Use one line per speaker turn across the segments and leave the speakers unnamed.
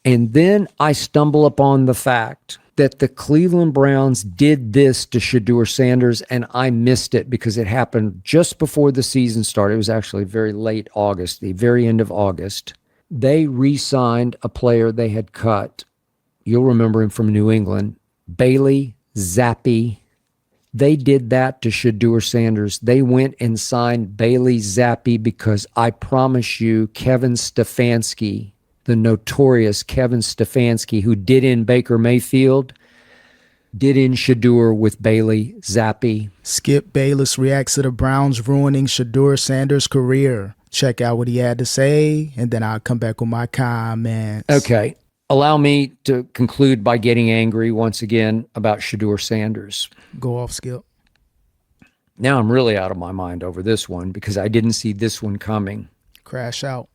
And then I stumble upon the fact that the Cleveland Browns did this to Shedeur Sanders, and I missed it because it happened just before the season started. It was actually very late August, the very end of August. They re-signed a player they had cut. You'll remember him from New England, Bailey Zappi. They did that to Shedeur Sanders. They went and signed Bailey Zappi because I promise you, Kevin Stefanski, the notorious Kevin Stefanski, who did in Baker Mayfield, did in Shedeur with Bailey Zappi.
Skip Bayless reacts to the Browns ruining Shedeur Sanders' career. Check out what he had to say, and then I'll come back with my comments.
Okay. Allow me to conclude by getting angry once again about Shedeur Sanders.
Go off, Skip.
Now I'm really out of my mind over this one because I didn't see this one coming.
Crash out.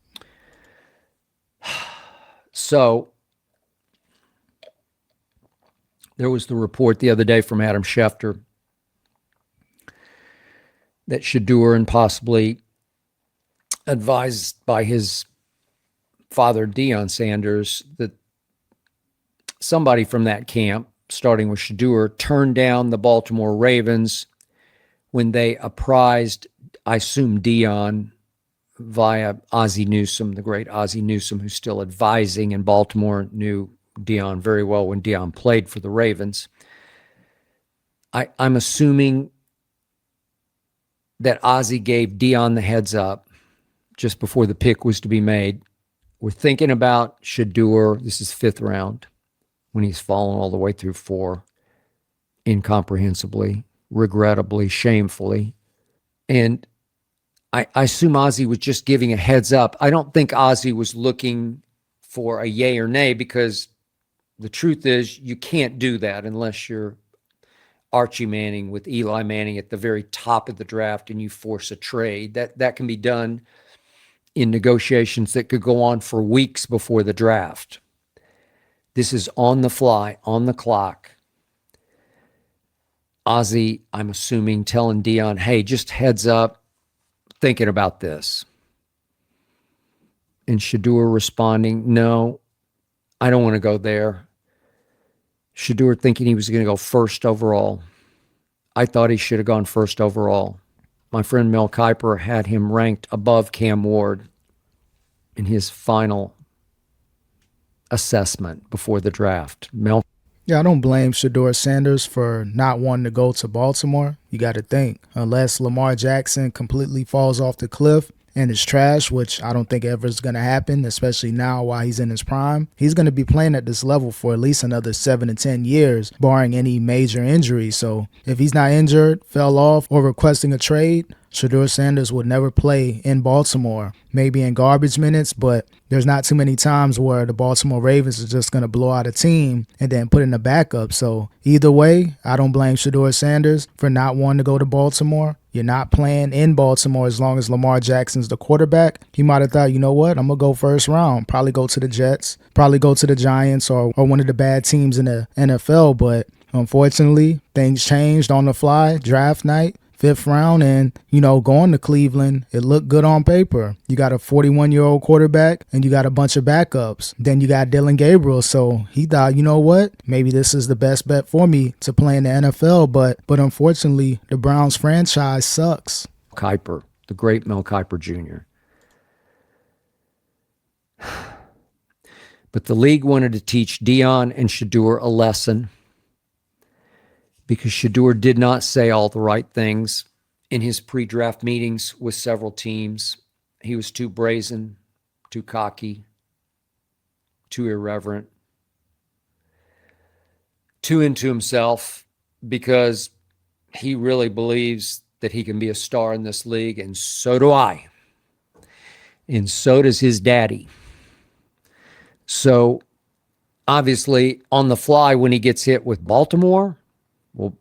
So there was the report the other day from Adam Schefter that Shedeur, and possibly advised by his father, Deion Sanders, that somebody from that camp, starting with Shedeur, turned down the Baltimore Ravens when they apprised, I assume, Deion via Ozzie Newsome, the great Ozzie Newsome, who's still advising in Baltimore, knew Deion very well when Deion played for the Ravens. I'm assuming that Ozzie gave Deion the heads up just before the pick was to be made. We're thinking about Shedeur. This is 5th round when he's fallen all the way through 4, incomprehensibly, regrettably, shamefully. And I assume Ozzie was just giving a heads up. I don't think Ozzie was looking for a yay or nay, because the truth is you can't do that unless you're Archie Manning with Eli Manning at the very top of the draft and you force a trade. That can be done in negotiations that could go on for weeks before the draft. This is on the fly, on the clock. Ozzie, I'm assuming, telling Deion, hey, just heads up, thinking about this. And Shedeur responding, no, I don't want to go there. Shedeur thinking he was going to go 1st overall. I thought he should have gone 1st overall. My friend Mel Kiper had him ranked above Cam Ward in his final assessment before the draft. Mel?
Yeah, I don't blame Shedeur Sanders for not wanting to go to Baltimore. You got to think, unless Lamar Jackson completely falls off the cliff and is trash, which I don't think ever is going to happen, especially now while he's in his prime, he's going to be playing at this level for at least another 7 to 10 years, barring any major injury. So if he's not injured, fell off, or requesting a trade, Shedeur Sanders would never play in Baltimore. Maybe in garbage minutes, but there's not too many times where the Baltimore Ravens are just going to blow out a team and then put in a backup. So either way, I don't blame Shedeur Sanders for not wanting to go to Baltimore. You're not playing in Baltimore as long as Lamar Jackson's the quarterback. He might have thought, you know what, I'm going to go 1st round, probably go to the Jets, probably go to the Giants or one of the bad teams in the NFL. But unfortunately, things changed on the fly, draft night. 5th round, and, going to Cleveland, it looked good on paper. You got a 41-year-old quarterback, and you got a bunch of backups. Then you got Dylan Gabriel, so he thought, you know what, maybe this is the best bet for me to play in the NFL, but unfortunately, the Browns franchise sucks.
Kiper, the great Mel Kiper Jr. But the league wanted to teach Deion and Shedeur a lesson, because Shedeur did not say all the right things in his pre-draft meetings with several teams. He was too brazen, too cocky, too irreverent, too into himself, because he really believes that he can be a star in this league, and so do I. And so does his daddy. So obviously, on the fly, when he gets hit with Baltimore, well,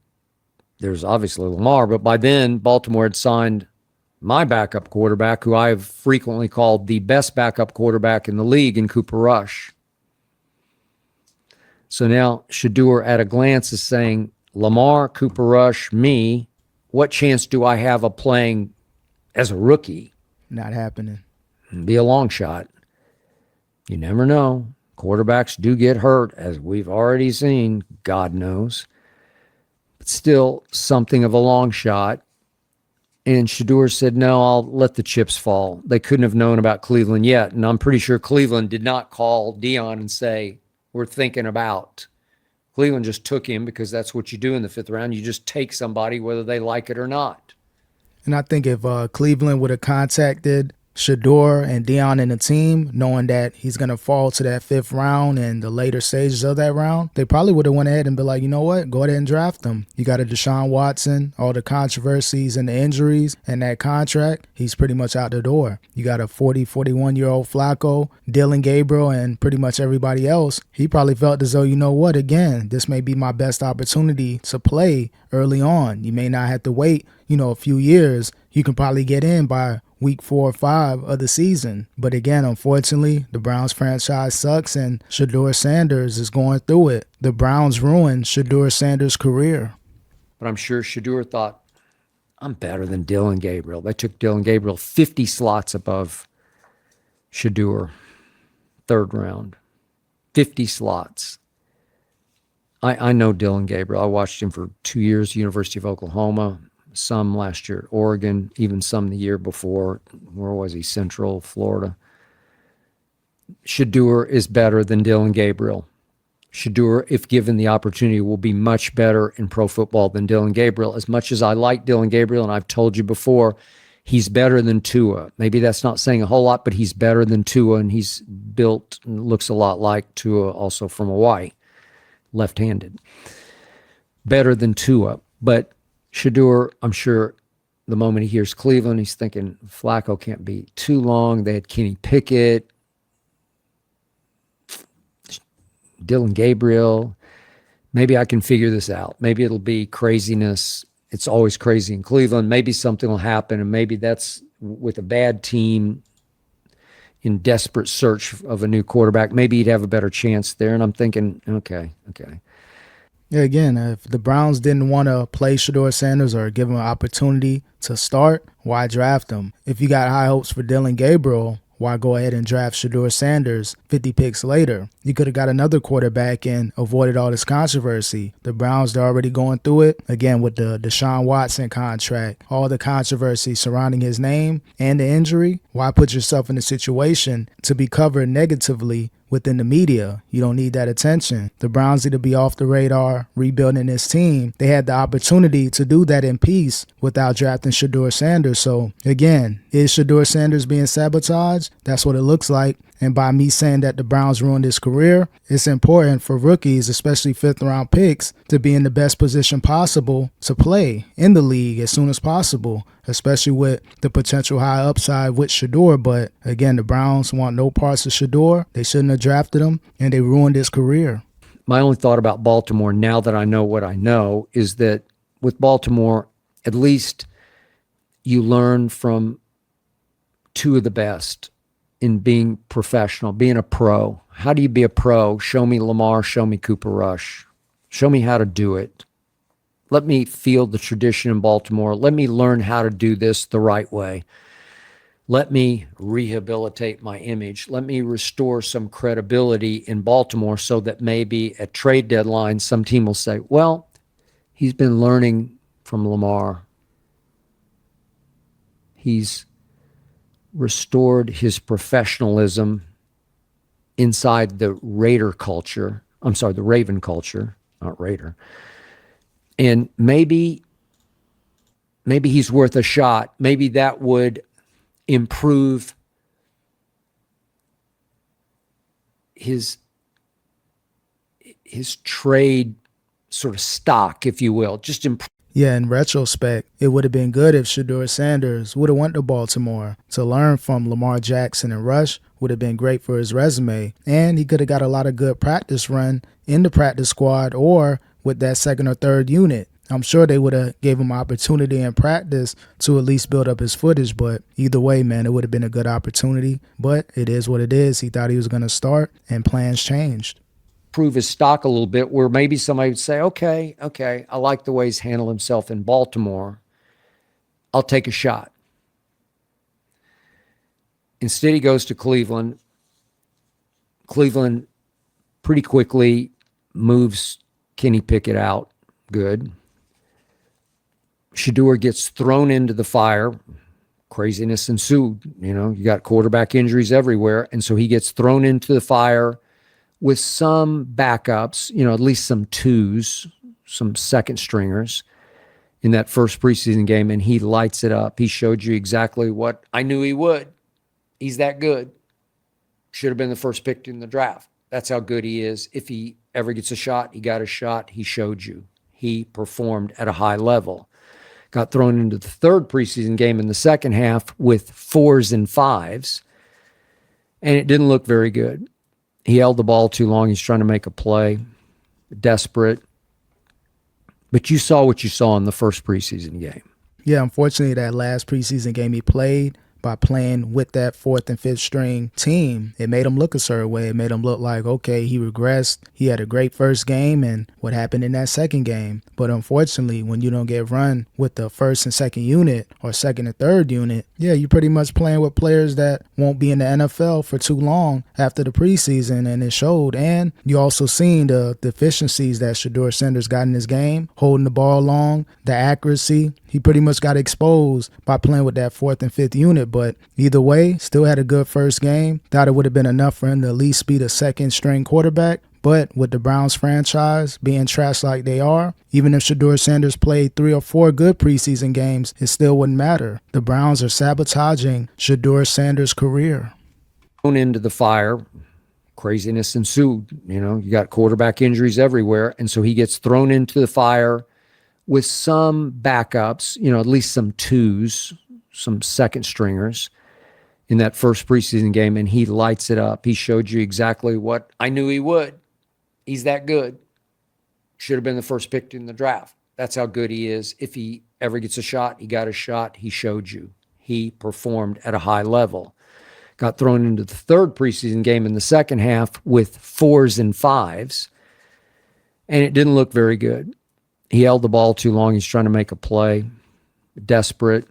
there's obviously Lamar, but by then Baltimore had signed my backup quarterback, who I have frequently called the best backup quarterback in the league, in Cooper Rush. So now Shedeur at a glance is saying, Lamar, Cooper Rush, me, what chance do I have of playing as a rookie?
Not happening.
It'd be a long shot. You never know. Quarterbacks do get hurt, as we've already seen, God knows. But still something of a long shot. And Shedeur said, no, I'll let the chips fall. They couldn't have known about Cleveland yet. And I'm pretty sure Cleveland did not call Deion and say, we're thinking about. Cleveland just took him because that's what you do in the 5th round. You just take somebody whether they like it or not.
And I think if Cleveland would have contacted Shedeur and Deion and the team, knowing that he's going to fall to that 5th round and the later stages of that round, they probably would have went ahead and been like, you know what, go ahead and draft him. You got a Deshaun Watson, all the controversies and the injuries and that contract, he's pretty much out the door. You got a 41-year-old Flacco, Dylan Gabriel, and pretty much everybody else. He probably felt as though, you know what, again, this may be my best opportunity to play early on. You may not have to wait, a few years. You can probably get in by week 4 or 5 of the season. But again, unfortunately, the Browns franchise sucks and Shedeur Sanders is going through it. The Browns ruined Shedeur Sanders' career.
But I'm sure Shedeur thought, I'm better than Dylan Gabriel. They took Dylan Gabriel 50 slots above Shedeur, 3rd round. 50 slots. I know Dylan Gabriel. I watched him for 2 years, University of Oklahoma. Some last year at Oregon, even some the year before. Where was he? Central Florida. Shedeur is better than Dylan Gabriel. Shedeur, if given the opportunity, will be much better in pro football than Dylan Gabriel. As much as I like Dylan Gabriel, and I've told you before, he's better than Tua. Maybe that's not saying a whole lot, but he's better than Tua, and he's built and looks a lot like Tua, also from Hawaii, left-handed. Better than Tua, but Shedeur, I'm sure the moment he hears Cleveland, he's thinking Flacco can't be too long. They had Kenny Pickett, Dylan Gabriel. Maybe I can figure this out. Maybe it'll be craziness. It's always crazy in Cleveland. Maybe something will happen, and maybe that's with a bad team in desperate search of a new quarterback. Maybe he'd have a better chance there. And I'm thinking, okay.
Yeah, again, if the Browns didn't want to play Shedeur Sanders or give him an opportunity to start, why draft him? If you got high hopes for Dylan Gabriel, why go ahead and draft Shedeur Sanders 50 picks later? You could have got another quarterback and avoided all this controversy. The Browns, they're already going through it, again, with the Deshaun Watson contract, all the controversy surrounding his name and the injury. Why put yourself in a situation to be covered negatively within the media? You don't need that attention. The Browns need to be off the radar, rebuilding this team. They had the opportunity to do that in peace without drafting Shedeur Sanders. So again, is Shedeur Sanders being sabotaged? That's what it looks like. And by me saying that the Browns ruined his career, it's important for rookies, especially 5th round picks, to be in the best position possible to play in the league as soon as possible, especially with the potential high upside with Shedeur. But again, the Browns want no parts of Shedeur. They shouldn't have drafted him, and they ruined his career.
My only thought about Baltimore, now that I know what I know, is that with Baltimore, at least you learn from 2 of the best in being professional, being a pro. How do you be a pro? Show me Lamar, show me Cooper Rush. Show me how to do it. Let me feel the tradition in Baltimore. Let me learn how to do this the right way. Let me rehabilitate my image. Let me restore some credibility in Baltimore so that maybe at trade deadline, some team will say, well, he's been learning from Lamar. He's restored his professionalism inside the Raider culture. I'm sorry, the Raven culture, not Raider. And maybe he's worth a shot. Maybe that would improve his trade sort of stock, if you will. Just improve.
Yeah, in retrospect, it would have been good if Shedeur Sanders would have went to Baltimore to learn from Lamar Jackson and Rush. Would have been great for his resume. And he could have got a lot of good practice run in the practice squad or with that 2nd or 3rd unit. I'm sure they would have gave him an opportunity in practice to at least build up his footage. But either way, man, it would have been a good opportunity. But it is what it is. He thought he was going to start, and plans changed.
Improve his stock a little bit, where maybe somebody would say, okay, I like the way he's handled himself in Baltimore. I'll take a shot. Instead, he goes to Cleveland. Cleveland pretty quickly moves Kenny Pickett out. Good. Shedeur gets thrown into the fire. Craziness ensued. You got quarterback injuries everywhere. And so he gets thrown into the fire with some backups, at least some twos, some second stringers in that first preseason game, and he lights it up. He showed you exactly what I knew he would. He's that good. Should have been the first pick in the draft. That's how good he is. If he ever gets a shot, he got a shot. He showed you. He performed at a high level. Got thrown into the third preseason game in the second half with 4s and 5s, and it didn't look very good. He held the ball too long. He's trying to make a play, desperate. But you saw what you saw in the first preseason game.
Yeah, unfortunately, that last preseason game he played, by playing with that fourth and fifth string team, it made him look a certain way. It made him look like, okay, he regressed. He had a great first game, and what happened in that second game? But unfortunately, when you don't get run with the first and second unit or second and third unit, yeah, you're pretty much playing with players that won't be in the NFL for too long after the preseason, and it showed. And you also seen the deficiencies that Shedeur Sanders got in his game, holding the ball long, the accuracy. He pretty much got exposed by playing with that fourth and fifth unit. But either way, still had a good first game. Thought it would have been enough for him to at least be the second string quarterback. But with the Browns franchise being trash like they are, even if Shedeur Sanders played 3 or 4 good preseason games, it still wouldn't matter. The Browns are sabotaging Shedeur Sanders' career.
Thrown into the fire, craziness ensued. You got quarterback injuries everywhere. And so he gets thrown into the fire with some backups, at least some twos, some second stringers in that first preseason game, and he lights it up. He showed you exactly what I knew he would. He's that good. Should have been the first pick in the draft. That's how good he is. If he ever gets a shot, he got a shot. He showed you. He performed at a high level. Got thrown into the third preseason game in the second half with 4s and 5s, and it didn't look very good. He held the ball too long. He's trying to make a play, desperate.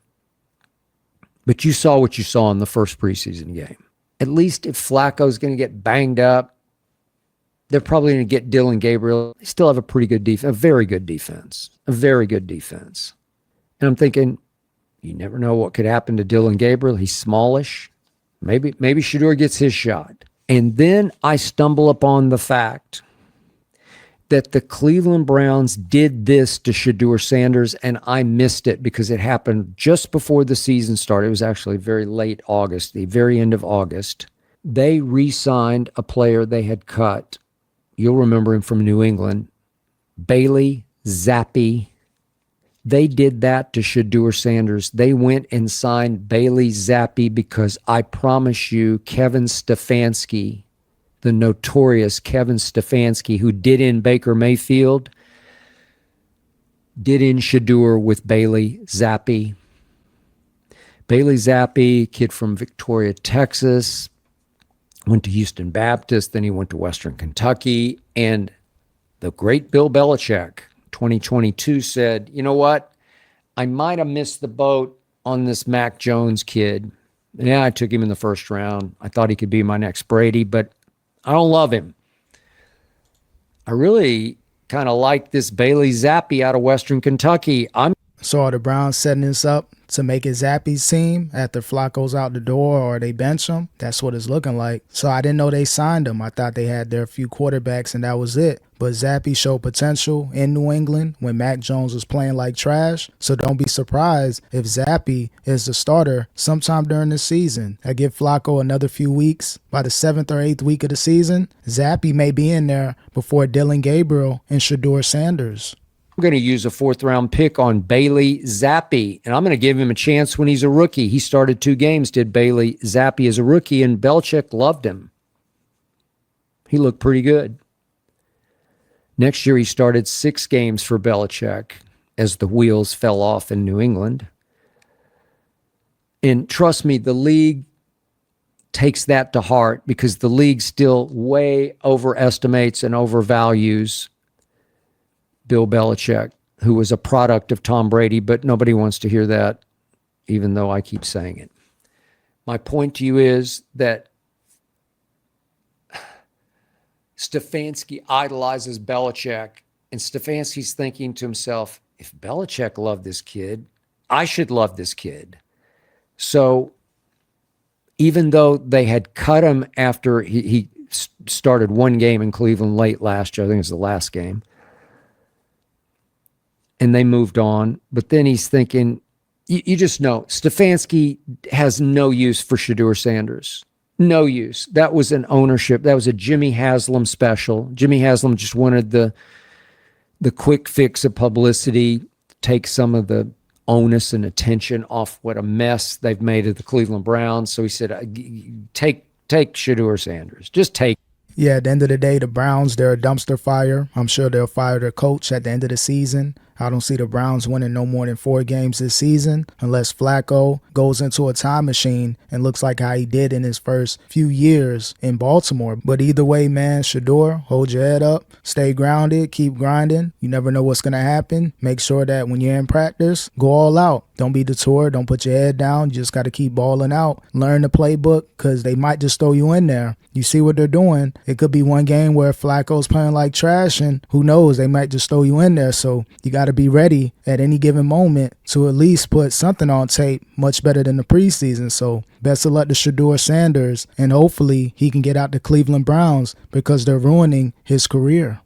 But you saw what you saw in the first preseason game. At least if Flacco's going to get banged up, they're probably going to get Dillon Gabriel. They still have a pretty good defense, a very good defense. And I'm thinking, you never know what could happen to Dillon Gabriel. He's smallish. Maybe Shedeur gets his shot. And then I stumble upon the fact that the Cleveland Browns did this to Shedeur Sanders, and I missed it because it happened just before the season started. It was actually very late August, the very end of August. They re-signed a player they had cut. You'll remember him from New England, Bailey Zappi. They did that to Shedeur Sanders. They went and signed Bailey Zappi because I promise you, Kevin Stefanski, the notorious Kevin Stefanski, who did in Baker Mayfield, did in Shedeur with Bailey Zappi. Bailey Zappi, kid from Victoria, Texas, went to Houston Baptist, then he went to Western Kentucky, and the great Bill Belichick, 2022, said, you know what? I might have missed the boat on this Mac Jones kid. Yeah, I took him in the first round. I thought he could be my next Brady, but I don't love him. I really kind of like this Bailey Zappi out of Western Kentucky.
So are the Browns setting this up to make it Zappi's team after Flacco's out the door or they bench him? That's what it's looking like. So I didn't know they signed him. I thought they had their few quarterbacks and that was it. But Zappi showed potential in New England when Mac Jones was playing like trash. So don't be surprised if Zappi is the starter sometime during the season. I give Flacco another few weeks. By the 7th or 8th week of the season, Zappi may be in there before Dillon Gabriel and Shedeur Sanders.
I'm going to use a 4th-round pick on Bailey Zappi, and I'm going to give him a chance when he's a rookie. He started 2 games, did Bailey Zappi as a rookie, and Belichick loved him. He looked pretty good. Next year, he started 6 games for Belichick as the wheels fell off in New England. And trust me, the league takes that to heart because the league still way overestimates and overvalues Bill Belichick, who was a product of Tom Brady, but nobody wants to hear that, even though I keep saying it. My point to you is that Stefanski idolizes Belichick, and Stefanski's thinking to himself, if Belichick loved this kid, I should love this kid. So even though they had cut him after he started one game in Cleveland late last year, I think it was the last game, and they moved on, but then he's thinking, you just know, Stefanski has no use for Shedeur Sanders. No use. That was an ownership. That was a Jimmy Haslam special. Jimmy Haslam just wanted the quick fix of publicity, take some of the onus and attention off what a mess they've made of the Cleveland Browns. So he said, take Shedeur Sanders. Just take.
Yeah, at the end of the day, the Browns, they're a dumpster fire. I'm sure they'll fire their coach at the end of the season. I don't see the Browns winning no more than 4 games this season unless Flacco goes into a time machine and looks like how he did in his first few years in Baltimore. But either way, man, Shedeur, hold your head up, stay grounded, keep grinding. You never know what's going to happen. Make sure that when you're in practice, go all out. Don't be detoured. Don't put your head down. You just got to keep balling out. Learn the playbook because they might just throw you in there. You see what they're doing. It could be one game where Flacco's playing like trash, and who knows, they might just throw you in there. So you got to be ready at any given moment to at least put something on tape much better than the preseason. So best of luck to Shedeur Sanders, and hopefully he can get out the Cleveland Browns because they're ruining his career.